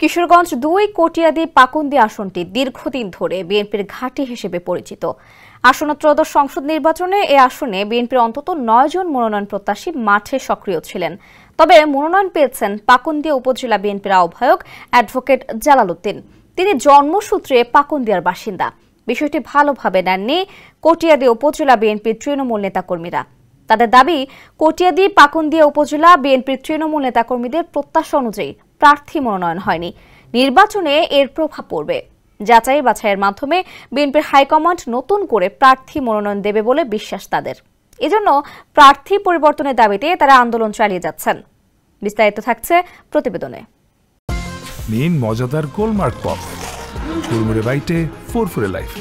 কিশোরগঞ্জ ২ কটিয়াদি পাকুন্দি আসনটি দীর্ঘদিন ধরে বিএনপির ঘাঁটি হিসেবে পরিচিত। আসন্ন ত্রয়োদশ সংসদ নির্বাচনে এ আসনে বিএনপির অন্তত ৯ জন মনোনয়ন প্রত্যাশী মাঠে সক্রিয় ছিলেন। তবে মনোনয়ন পেয়েছেন পাকুন্দিয়া উপজেলা বিএনপির আহ্বায়ক অ্যাডভোকেট জালাল উদ্দিন। তিনি জন্মসূত্রে পাকুন্দিয়ার বাসিন্দা। বিষয়টি ভালোভাবে নেননি কটিয়াদি উপজেলা বিএনপির তৃণমূল নেতাকর্মীরা। তাদের দাবি, কটিয়াদি পাকুন্দিয়া উপজেলা বিএনপির তৃণমূল নেতাকর্মীদের প্রত্যাশা অনুযায়ী প্রার্থী মনোনয়ন হয়নি। নির্বাচনে এর প্রভাব পড়বে। যাচাই বাছাইয়ের মাধ্যমে বিএনপির হাইকমান্ড নতুন করে প্রার্থী মনোনয়ন দেবে বলে বিশ্বাস তাদের। এজন্য প্রার্থী পরিবর্তনের দাবিতে তারা আন্দোলন চালিয়ে যাচ্ছেন। বিস্তারিত থাকছে প্রতিবেদনে। নিন মজাদার গোলমার্ক পপ, কুড়মুড়ে বাইটে ফুরফুরে লাইফ।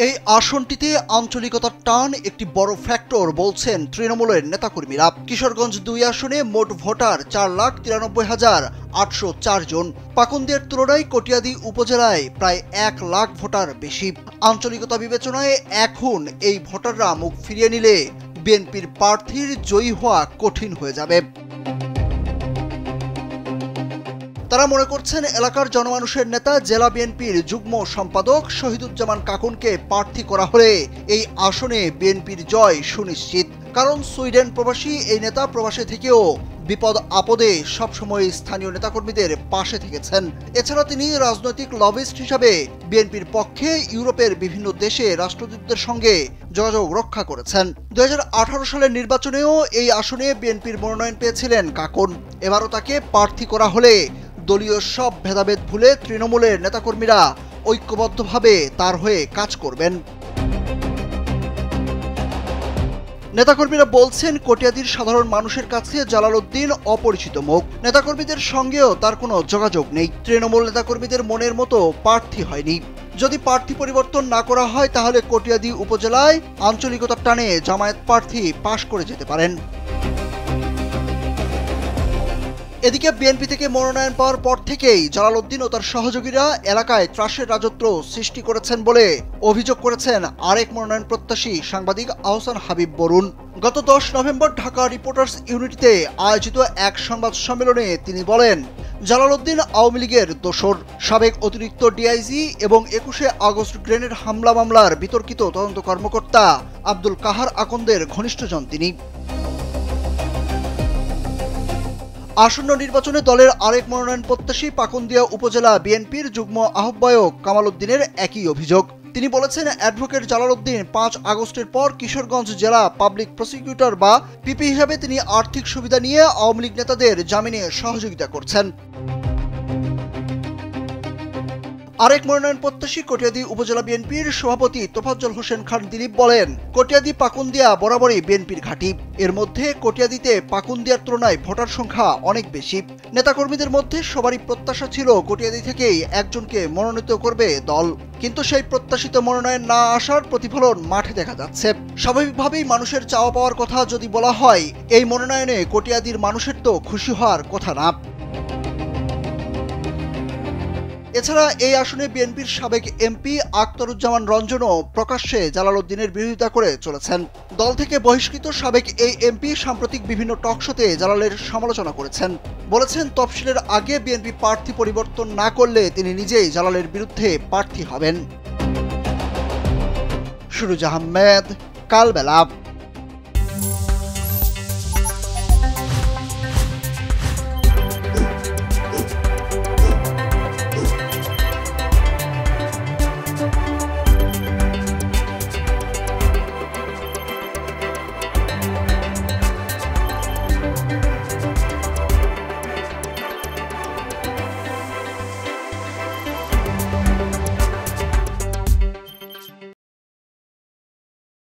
এই আসনটিতে আঞ্চলিকতার টান একটি বড় ফ্যাক্টর বলছেন তৃণমূলের নেতাকর্মীরা। কিশোরগঞ্জ ২ আসনে মোট ভোটার ৪,৯৩,৮০৪ জন। পাকুন্দিয়ার তুলনায় কটিয়াদি উপজেলায় প্রায় ১ লাখ ভোটার বেশি। আঞ্চলিকতা বিবেচনায় এখন এই ভোটাররা মুখ ফিরিয়ে নিলে বিএনপির প্রার্থীর জয়ী হওয়া কঠিন হয়ে যাবে। তারা মনে করছেন, এলাকার জনমানুষের নেতা জেলা বিএনপির যুগ্ম সম্পাদক শহীদুজ্জামান কাকুনকে প্রার্থী করা হলে এই আসনে বিএনপির জয় সুনিশ্চিত। কারণ সুইডেন প্রবাসী এই নেতা প্রবাসে থেকেও বিপদ আপদে সবসময় স্থানীয় নেতাকর্মীদের পাশে থেকেছেন। এছাড়া তিনি রাজনৈতিক লবিস্ট হিসাবে বিএনপির পক্ষে ইউরোপের বিভিন্ন দেশে রাষ্ট্রদূতদের সঙ্গে যোগাযোগ রক্ষা করেছেন। ২০১৮ সালের নির্বাচনেও এই আসনে বিএনপির মনোনয়ন পেয়েছিলেন কাকুন। এবারও তাকে প্রার্থী করা হলে দলীয় সব ভেদাভেদ ভুলে তৃণমূলের নেতাকর্মীরা ঐক্যবদ্ধভাবে তার হয়ে কাজ করবেন। নেতাকর্মীরা বলছেন, কটিয়াদির সাধারণ মানুষের কাছে জালাল উদ্দিন অপরিচিত মুখ। নেতাকর্মীদের সঙ্গেও তার কোনো যোগাযোগ নেই। তৃণমূল নেতাকর্মীদের মনের মতো প্রার্থী হয়নি। যদি প্রার্থী পরিবর্তন না করা হয় তাহলে কটিয়াদি উপজেলায় আঞ্চলিকতার টানে জামায়াত প্রার্থী পাশ করে যেতে পারেন। এদিকে বিএনপি থেকে মনোনয়ন পাওয়ার পর থেকেই জালাল উদ্দিন ও তার সহযোগীরা এলাকায় ত্রাসের রাজত্ব সৃষ্টি করেছেন বলে অভিযোগ করেছেন আরেক মনোনয়ন প্রত্যাশী সাংবাদিক আহসান হাবিব বরুণ। গত ১০ নভেম্বর ঢাকা রিপোর্টার্স ইউনিটিতে আয়োজিত এক সংবাদ সম্মেলনে তিনি বলেন, জালাল উদ্দিন আওয়ামী লীগের দোসর। সাবেক অতিরিক্ত ডিআইজি এবং ২১শে আগস্ট গ্রেনেড হামলা মামলার বিতর্কিত তদন্ত কর্মকর্তা আব্দুল কাহার আকন্দের ঘনিষ্ঠজন তিনি। আসন্ন নির্বাচনে দলের আরেক মনোনয়ন প্রত্যাশী পাকুন্দিয়া উপজেলা বিএনপির যুগ্ম আহ্বায়ক কামাল উদ্দিনের একই অভিযোগ। তিনি বলেছেন, অ্যাডভোকেট জালাল উদ্দিন ৫ আগস্টের পর কিশোরগঞ্জ জেলা পাবলিক প্রসিকিউটর বা পিপি হিসাবে তিনি আর্থিক সুবিধা নিয়ে আওয়ামী লীগ নেতাদের জামিনে সহযোগিতা করছেন। আরেক মনোনয়ন প্রত্যাশী কটিয়াদি উপজেলা বিএনপির সভাপতি তোফাজ্জল হোসেন খান দিলীপ বলেন, কটিয়াদি পাকুন্দিয়া বরাবরই বিএনপির ঘাঁটি। এর মধ্যে কটিয়াদিতে পাকুন্দিয়ার তুলনায় ভোটার সংখ্যা অনেক বেশি। নেতাকর্মীদের মধ্যে সবারই প্রত্যাশা ছিল কটিয়াদি থেকেই একজনকে মনোনীত করবে দল। কিন্তু সেই প্রত্যাশিত মনোনয়ন না আসার প্রতিফলন মাঠে দেখা যাচ্ছে। স্বাভাবিকভাবেই মানুষের চাওয়া পাওয়ার কথা যদি বলা হয়, এই মনোনয়নে কটিয়াদির মানুষের তো খুশি হওয়ার কথা না। এছাড়া এই আসনে বিএনপির সাবেক এমপি আখতারুজ্জামান রঞ্জনও প্রকাশ্যে জালাল উদ্দিনের বিরোধিতা করে চলেছেন। দল থেকে বহিষ্কৃত সাবেক এই এমপি সাম্প্রতিক বিভিন্ন টকশোতে জালালের সমালোচনা করেছেন। বলেছেন, তফসিলের আগে বিএনপি প্রার্থী পরিবর্তন না করলে তিনি নিজেই জালালের বিরুদ্ধে প্রার্থী হবেন। সুরুজ আহমেদ, কালবেলা।